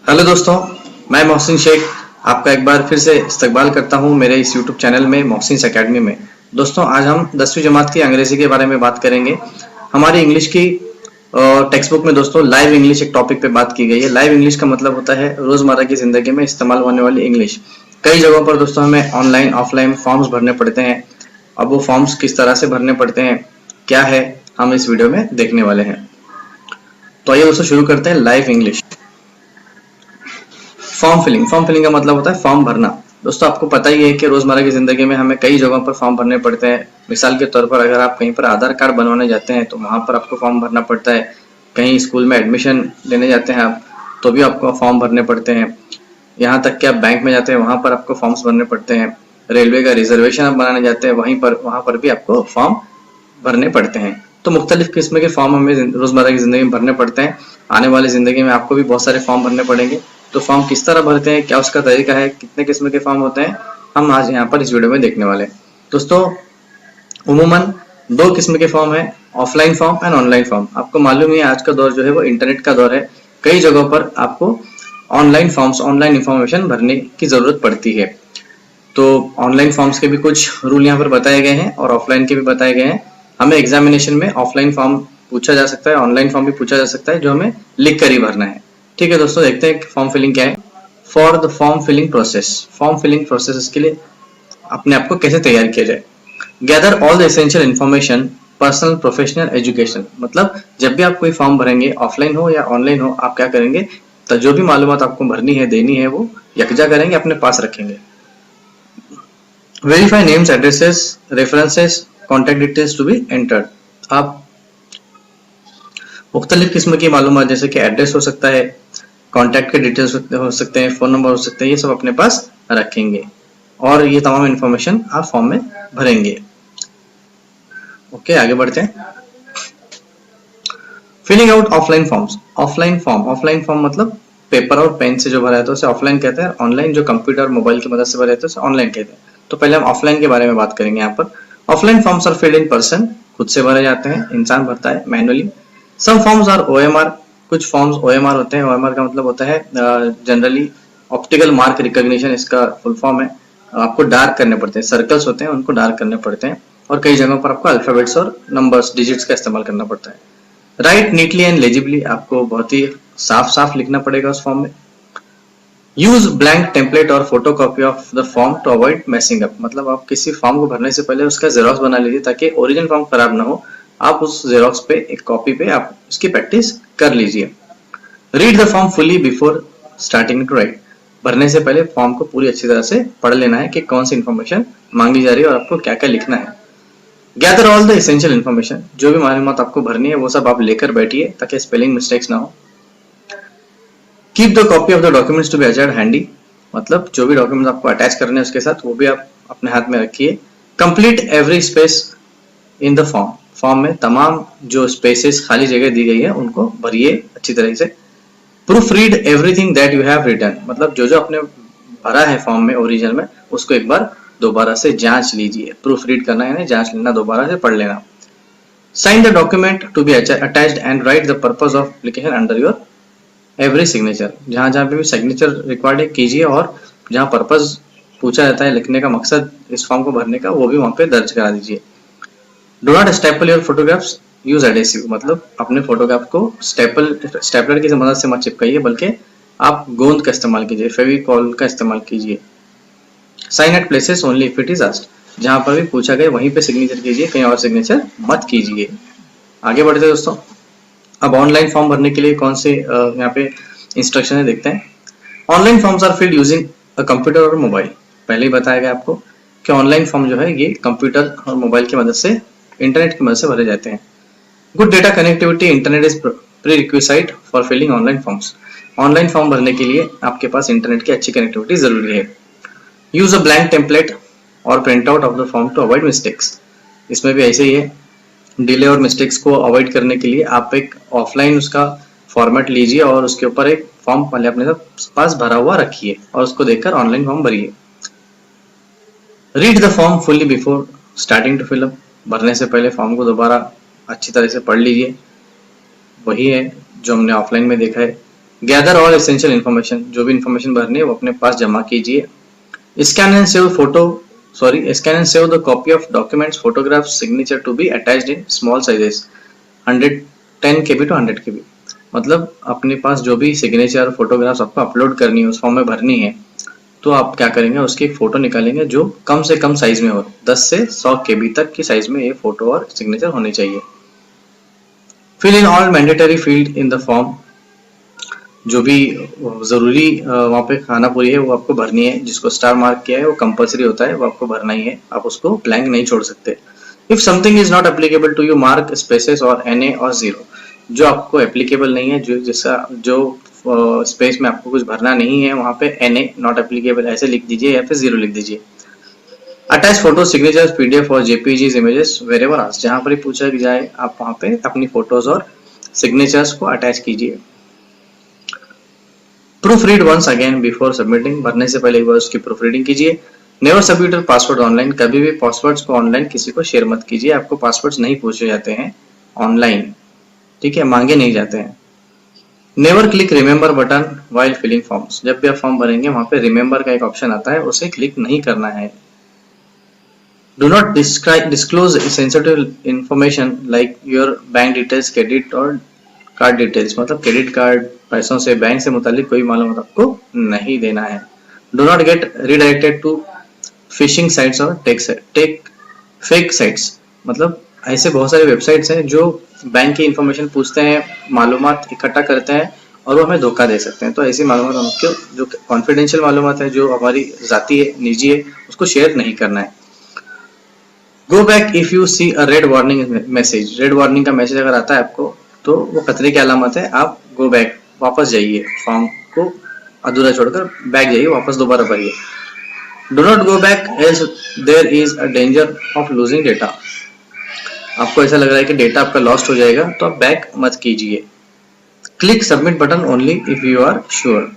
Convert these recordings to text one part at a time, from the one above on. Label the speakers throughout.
Speaker 1: Hello दोस्तों, मैं मोहसिन शेख आपका एक बार फिर से इस्तकबाल करता हूं मेरे इस यूट्यूब चैनल में मोहसिन अकेडमी में। दोस्तों, आज हम 10वीं जमात की अंग्रेजी के बारे में बात करेंगे। हमारी इंग्लिश की टेक्स्ट बुक में दोस्तों लाइव इंग्लिश एक टॉपिक पे बात की गई है। लाइव इंग्लिश का मतलब होता है रोजमर्रा की जिंदगी में इस्तेमाल होने वाली इंग्लिश। कई जगहों पर दोस्तों हमें ऑनलाइन ऑफलाइन फॉर्म्स भरने पड़ते हैं। अब वो फॉर्म्स किस तरह से भरने पड़ते हैं, क्या है, हम इस वीडियो में देखने वाले हैं। तो आइए दोस्तों शुरू करते हैं लाइव इंग्लिश। फॉर्म फिलिंग का मतलब होता है फॉर्म भरना। दोस्तों, आपको पता ही है कि रोजमर्रा की जिंदगी में हमें कई जगहों पर फॉर्म भरने पड़ते हैं। मिसाल के तौर पर अगर आप कहीं पर आधार कार्ड बनवाने जाते हैं तो वहां पर आपको फॉर्म भरना पड़ता है। कहीं स्कूल में एडमिशन लेने जाते हैं आप, तो भी आपको फॉर्म भरने पड़ते हैं। यहाँ तक कि आप बैंक में जाते हैं, वहां पर आपको फॉर्म्स भरने पड़ते हैं। रेलवे का रिजर्वेशन आप बनाने जाते हैं, वहां पर भी आपको फॉर्म भरने पड़ते हैं। तो मुख्तलिफ किस्म के फॉर्म हमें रोजमर्रा की जिंदगी में भरने पड़ते हैं। आने वाली जिंदगी में आपको भी बहुत सारे फॉर्म भरने पड़ेंगे। तो फॉर्म किस तरह भरते हैं, क्या उसका तरीका है, कितने किस्म के फॉर्म होते हैं, हम आज यहाँ पर इस वीडियो में देखने वाले हैं। दोस्तों, उमूमन दो किस्म के फॉर्म है, offline form and online form. आपको मालूम है आज का दौर जो है वो इंटरनेट का दौर है। कई जगहों पर आपको ऑनलाइन फॉर्म्स, ऑनलाइन इंफॉर्मेशन भरने की जरूरत पड़ती है। तो ऑनलाइन फॉर्म्स के भी कुछ रूल यहाँ पर बताए गए हैं और ऑफलाइन के भी बताए गए हैं। हमें एग्जामिनेशन में ऑफलाइन फॉर्म पूछा जा सकता है, ऑनलाइन फॉर्म भी पूछा जा सकता है, जो हमें लिख कर ही भरना है। ठीक है दोस्तों, देखते हैं फॉर्म फिलिंग क्या है। For the form filling process, form filling process के लिए अपने आप को कैसे तैयार किया जाए। Gather all the essential information, personal professional education. मतलब जब भी आप कोई फॉर्म भरेंगे, ऑफलाइन हो या ऑनलाइन हो, आप क्या करेंगे, तो जो भी मालूमात आपको भरनी है, देनी है, वो यकजा करेंगे, अपने पास रखेंगे। Verify names, addresses, references, contact details to be entered. आप मुख्तलिफ किस्म की मालूमात जैसे कि एड्रेस हो सकता है, कॉन्टैक्ट के डिटेल्स हो सकते हैं, फोन नंबर हो सकते हैं, ये सब अपने पास रखेंगे और ये तमाम इन्फॉर्मेशन आप फॉर्म में भरेंगे। ओके, आगे बढ़ते हैं। Filling out offline forms. Offline form मतलब पेपर और पेन से जो भरा है तो उसे ऑफलाइन कहते हैं। ऑनलाइन जो कंप्यूटर मोबाइल की मदद से भरे तो उसे ऑनलाइन कहते हैं। तो पहले हम ऑफलाइन के बारे में बात करेंगे। यहाँ पर offline forms are filled in person, खुद से भरे जाते हैं, इंसान भरता है manually. Some forms are OMR, कुछ फॉर्म्स ओएमआर होते हैं। ओएमआर का मतलब होता है जनरली ऑप्टिकल मार्क रिकॉग्निशन, इसका फुल फॉर्म है। आपको डार्क करने पड़ते हैं, सर्कल्स होते हैं उनको डार्क करने पड़ते हैं, और कई जगहों पर आपको अल्फाबेट्स और नंबर्स, डिजिट्स का इस्तेमाल करना पड़ता है। राइट नीटली एंड लेजिबली, आपको बहुत ही साफ साफ लिखना पड़ेगा उस फॉर्म में। यूज ब्लैंक टेम्पलेट और photocopy of the form to avoid messing up. मतलब आप किसी फॉर्म को भरने से पहले उसका जेरोक्स बना लीजिए ताकि ओरिजिनल फॉर्म खराब ना हो। आप उस जेरोक्स पे, एक कॉपी पे आप उसकी प्रैक्टिस कर लीजिए। Read the form fully before starting to write. भरने से पहले फॉर्म को पूरी अच्छी तरह से पढ़ लेना है कि कौन सी इन्फॉर्मेशन मांगी जा रही है और आपको क्या क्या लिखना है। Gather all the essential information, जो भी मालूमात आपको भरनी है वो सब आप लेकर बैठिए ताकि स्पेलिंग मिस्टेक्स ना हो। Keep the copy of the documents to be attached handy. मतलब जो भी डॉक्यूमेंट्स आपको अटैच करने हैं उसके साथ वो भी आप अपने हाथ में रखिए। Complete every space in the form. Form में तमाम जो स्पेसेस, खाली जगह दी गई है, उनको भरिए अच्छी तरह से। Proofread everything that you have written. मतलब जो जो आपने भरा है फॉर्म में ओरिजिनल में, उसको एक बार दोबारा से जांच लीजिए। प्रूफ रीड करना यानी जांच लेना, दोबारा से पढ़ लेना। Sign the document to be attached and write the purpose of application under your every signature. जहां जहां पे भी सिग्नेचर रिक्वायर्ड है कीजिए, और जहां पर्पस पूछा जाता है, लिखने का मकसद इस फॉर्म को भरने का, वो भी वहां पे दर्ज करा दीजिए। Do not staple your photographs, use adhesive. मतलब अपने फोटोग्राफ को स्टेपलर की मदद से मत चिपकाइए, बल्कि आप गोंद का इस्तेमाल कीजिए, फेविकॉल का इस्तेमाल कीजिए। Sign at places only if it is asked. जहां पर भी पूछा गया वहीं पे सिग्नेचर कीजिए, कहीं और सिग्नेचर मत कीजिए। आगे बढ़ते दोस्तों। अब ऑनलाइन फॉर्म भरने के लिए कौन से यहाँ पे इंस्ट्रक्शन है देखते हैं। Online forms are filled using a computer और मोबाइल। पहले ही बताया गया आपको कि ऑनलाइन फॉर्म जो है ये कंप्यूटर और मोबाइल की मदद से, इंटरनेट की मदद से भरे जाते हैं। Good data connectivity, internet is prerequisite for filling online forms. Online form भरने के लिए आपके पास इंटरनेट की अच्छी कनेक्टिविटी जरूरी है। यूज अ ब्लैंक टेम्पलेट और print out of the form to avoid mistakes. इसमें भी ऐसे ही है, डिले और मिस्टेक्स को अवॉइड करने के लिए आप एक ऑफलाइन उसका फॉर्मेट लीजिए और उसके ऊपर एक फॉर्म पहले अपने पास भरा हुआ रखिए और उसको देखकर ऑनलाइन फॉर्म भरिए। Read the form fully before starting to fill up. भरने से पहले फॉर्म को दोबारा अच्छी तरह से पढ़ लीजिए। वही है जो हमने ऑफलाइन में देखा है। गैदर ऑल एसेंशियल इन्फॉर्मेशन, जो भी इन्फॉर्मेशन भरनी है वो अपने पास जमा कीजिए। Scan and save the copy of documents, photographs, signature to be attached in small sizes 110 KB to 100 KB। मतलब अपने पास जो भी सिग्नेचर फोटोग्राफ्स आपको अपलोड करनी है, उस फॉर्म में भरनी है, तो आप क्या करेंगे, उसकी एक फोटो निकालेंगे जो कम से कम साइज में हो, 10 से 100 KB तक की साइज में ये फोटो और सिग्नेचर होनी चाहिए। Fill in all mandatory field in the form, जो भी जरूरी वहाँ पे खाना पूरी है वो आपको भरनी है। जिसको स्टार मार्क किया है वो कंपलसरी होता है, वो आपको भरना ही है, आप उसको ब्लैंक नहीं छोड़ सकते। If something is not applicable to you, mark spaces और NA और 0। जो आपको एप्लीकेबल नहीं है, जो स्पेस में आपको कुछ भरना नहीं है, वहाँ पे NA नॉट एप्लीकेबल ऐसे लिख दीजिए या फिर 0 लिख दीजिए। अटैच फोटो, सिग्नेचर्स, PDF और JPGs इमेजेस वेरेवर आस्क्ड, जहाँ पर पूछा जाए आप वहाँ पे अपनी फोटोज और सिग्नेचर्स को अटैच कीजिए। Proofread once again before submitting, भरने से पहले एक बार उसकी प्रूफ रीडिंग कीजिए। Never submit your password online, कभी भी पासवर्ड्स को ऑनलाइन किसी को शेयर मत कीजिए। आपको पासवर्ड्स नहीं पूछे जाते हैं ऑनलाइन, ठीक है, मांगे नहीं जाते हैं। Never click remember button while filling forms, जब भी आप फॉर्म भरेंगे वहां पे रिमेंबर का एक ऑप्शन आता है, उसे क्लिक नहीं करना है। Do not disclose sensitive information like your bank details, credit और कार्ड डिटेल्स, मतलब क्रेडिट कार्ड, पैसों से, बैंक से मुतालिक कोई मालूमात आपको नहीं देना है। Do not get redirected to phishing sites और टेक फेक साइट्स, मतलब ऐसे बहुत सारे वेबसाइट्स हैं जो बैंक की इंफॉर्मेशन पूछते हैं, मालूमात इकट्ठा करते हैं और वो हमें धोखा दे सकते हैं। तो ऐसी मालूमात हमको, जो कॉन्फिडेंशियल मालूमात है, जो हमारी जाती है, निजी है, उसको शेयर नहीं करना है। Go back if you see a red warning message, red warning का मैसेज अगर आता है आपको तो वो खतरे की अलामत है। आप गो बैक, वापस जाइए, फॉर्म को अधूरा छोड़कर बैक जाइए, वापस दोबारा भरिए। Do not go back as there is a danger of losing data, आपको ऐसा लग रहा है कि डेटा आपका लॉस्ट हो जाएगा तो आप बैक मत कीजिए। Click submit button only if you are sure,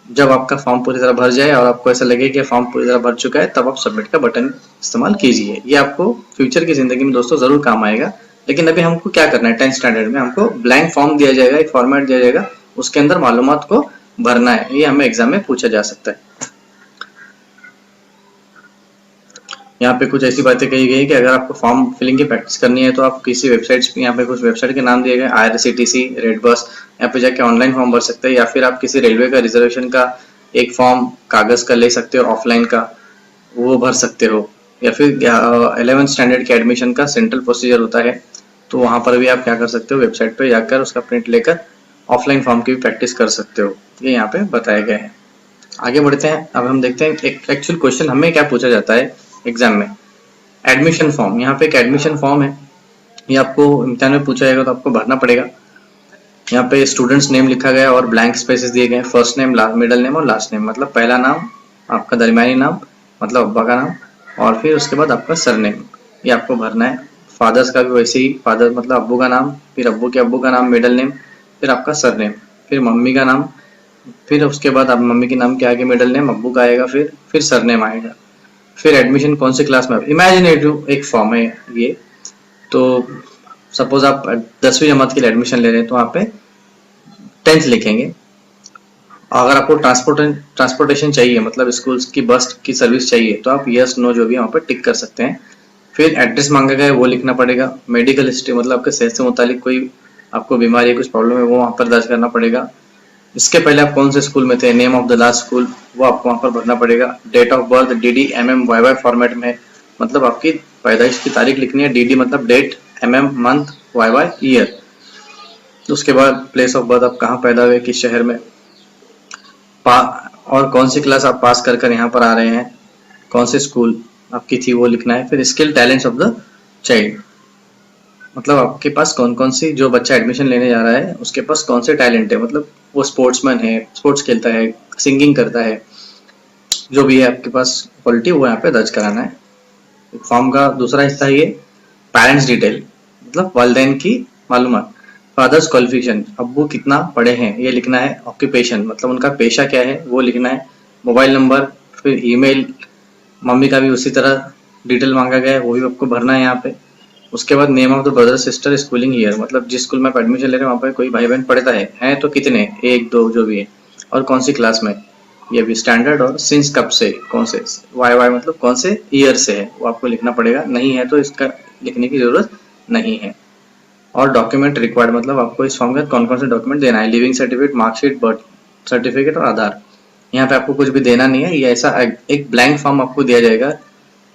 Speaker 1: जब आपका फॉर्म पूरी तरह भर जाए और आपको ऐसा लगे कि फॉर्म पूरी तरह भर चुका है, तब आप सबमिट का बटन इस्तेमाल कीजिए। ये आपको फ्यूचर की जिंदगी में दोस्तों जरूर काम आएगा। लेकिन अभी हमको क्या करना है, 10th स्टैंडर्ड में हमको ब्लैंक फॉर्म दिया जाएगा, एक फॉर्मेट दिया जाएगा, उसके अंदर मालूमात को भरना है। ये हमें एग्जाम में पूछा जा सकता है। यहाँ पे कुछ ऐसी बातें कही गई कि अगर आपको फॉर्म फिलिंग की प्रैक्टिस करनी है तो आप किसी वेबसाइट्स पे, यहाँ पे कुछ वेबसाइट के नाम दिए गए, IRCTC, रेडबस, यहाँ पे जाके ऑनलाइन फॉर्म भर सकते हैं, या फिर आप किसी रेलवे का रिजर्वेशन का एक फॉर्म कागज का ले सकते हो, ऑफलाइन का, वो भर सकते हो। या फिर 11th स्टैंडर्ड के एडमिशन का सेंट्रल प्रोसीजर होता है, तो वहां पर भी आप क्या कर सकते हो, वेबसाइट पे जाकर उसका प्रिंट लेकर ऑफलाइन फॉर्म की भी प्रैक्टिस कर सकते हो। ये यहाँ पे बताया गया है। आगे बढ़ते हैं, अब हम देखते हैं एक एक्चुअल क्वेश्चन हमें क्या पूछा जाता है एग्जाम में। एडमिशन फॉर्म, यहाँ पे एक एडमिशन फॉर्म है, ये आपको इम्तिहान में पूछा जाएगा तो आपको भरना पड़ेगा। यहाँ पे स्टूडेंट्स नेम लिखा गया और ब्लैंक स्पेसेस दिए गए, फर्स्ट नेम, मिडिल नेम और लास्ट नेम, मतलब पहला नाम, आपका दरमियानी नाम, मतलब अब्बा का नाम, और फिर उसके बाद आपका सरनेम, ये आपको भरना है। फादर्स का भी वैसे ही, फादर मतलब अब्बू का नाम, फिर अब्बू के अब्बू का नाम, मिडिल नेम, फिर आपका सरनेम, फिर मम्मी का नाम, फिर उसके बाद आप मम्मी के नाम के आगे मिडिल नेम अब्बू का आएगा, फिर सरनेम आएगा, फिर एडमिशन कौन सी क्लास में। इमेजिनेटिव एक फॉर्म है ये, तो सपोज आप 10वीं जमात के लिए एडमिशन ले रहे हैं तो वहाँ पे 10th लिखेंगे। अगर आपको ट्रांसपोर्टेशन चाहिए, मतलब स्कूल की बस की सर्विस चाहिए, तो आप यस नो जो भी वहाँ पे टिक कर सकते हैं। फिर एड्रेस मांगा गया है वो लिखना पड़ेगा। मेडिकल हिस्ट्री, मतलब आपके सेहत से मुतालिक कोई आपको बीमारी है, कुछ प्रॉब्लम है, वो वहाँ पर दर्ज करना पड़ेगा। इसके पहले आप कौन से स्कूल में थे, name of the last school, वो आपको वहाँ पर भरना पड़ेगा। Date of birth DD MM YY format में, मतलब आपकी पैदाइश की तारीख लिखनी है, DD मतलब date, MM month, YY year. उसके बाद प्लेस ऑफ बर्थ, आप कहाँ पैदा हुए, किस शहर में, और कौन सी क्लास आप पास कर यहाँ पर आ रहे हैं, कौन से स्कूल आपकी थी, वो लिखना है। फिर skill talents of the child, मतलब आपके पास कौन कौन सी, जो बच्चा एडमिशन लेने जा रहा है उसके पास कौन से टैलेंट है, मतलब वो स्पोर्ट्समैन है, स्पोर्ट्स खेलता है, सिंगिंग करता है, जो भी है आपके पास क्वालिटी, वो यहाँ पे दर्ज कराना है। फॉर्म का दूसरा हिस्सा ये पेरेंट्स डिटेल, मतलब वालिदैन की मालूमात। फादर्स क्वालिफिकेशन, अब्बू कितना पढ़े हैं ये लिखना है। ऑक्यूपेशन, मतलब उनका पेशा क्या है वो लिखना है। मोबाइल नंबर, फिर ईमेल, मम्मी का भी उसी तरह डिटेल मांगा गया है, वो भी आपको भरना है यहाँ पे। उसके बाद name of the brother sister schooling year, मतलब जिस स्कूल में आप एडमिशन ले रहे हैं वहाँ पर कोई भाई बहन पढ़ता है तो कितने, एक दो जो भी है, और कौन सी क्लास में, ये भी स्टैंडर्ड, और सिंस कब से, कौन से, वाई वाई मतलब कौन से ईयर से है वो आपको लिखना पड़ेगा, नहीं है तो इसका लिखने की जरूरत नहीं है। और डॉक्यूमेंट रिक्वायर्ड, मतलब आपको इस फॉर्म के कौन कौन से डॉक्यूमेंट देना है, leaving certificate, marksheet, birth certificate और आधार। यहाँ पे आपको कुछ भी देना नहीं है, ये ऐसा एक ब्लैंक फॉर्म आपको दिया जाएगा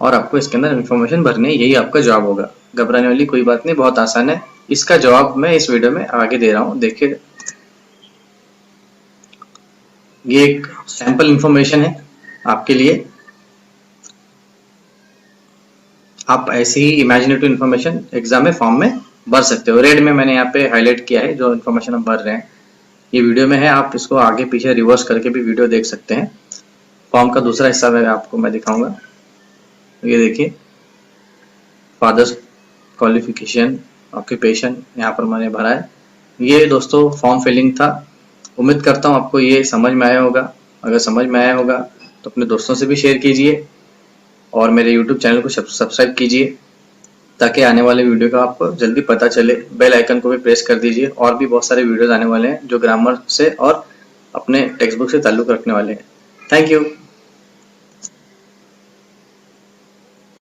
Speaker 1: और आपको इसके अंदर इन्फॉर्मेशन भरनी है, यही आपका जवाब होगा। घबराने वाली कोई बात नहीं, बहुत आसान है। इसका जवाब मैं इस वीडियो में आगे दे रहा हूँ, देखिए। ये एक सैंपल इंफॉर्मेशन है आपके लिए, आप ऐसे ही इमेजिनेटिव इन्फॉर्मेशन एग्जाम में फॉर्म में भर सकते हो। रेड में मैंने यहाँ पे हाईलाइट किया है जो इन्फॉर्मेशन हम भर रहे हैं, ये वीडियो में है, आप इसको आगे पीछे रिवर्स करके भी वीडियो देख सकते हैं। फॉर्म का दूसरा हिस्सा मैं दिखाऊंगा, ये देखिए, फादर्स क्वालिफिकेशन, ऑक्यूपेशन, यहाँ पर मैंने भरा है। ये दोस्तों फॉर्म फिलिंग था। उम्मीद करता हूँ आपको ये समझ में आया होगा। अगर समझ में आया होगा तो अपने दोस्तों से भी शेयर कीजिए और मेरे YouTube चैनल को सब्सक्राइब कीजिए ताकि आने वाले वीडियो का आपको जल्दी पता चले। बेल आइकन को भी प्रेस कर दीजिए, और भी बहुत सारे वीडियोस आने वाले हैं जो ग्रामर से और अपने टेक्स्ट बुक से ताल्लुक रखने वाले हैं। Thank you.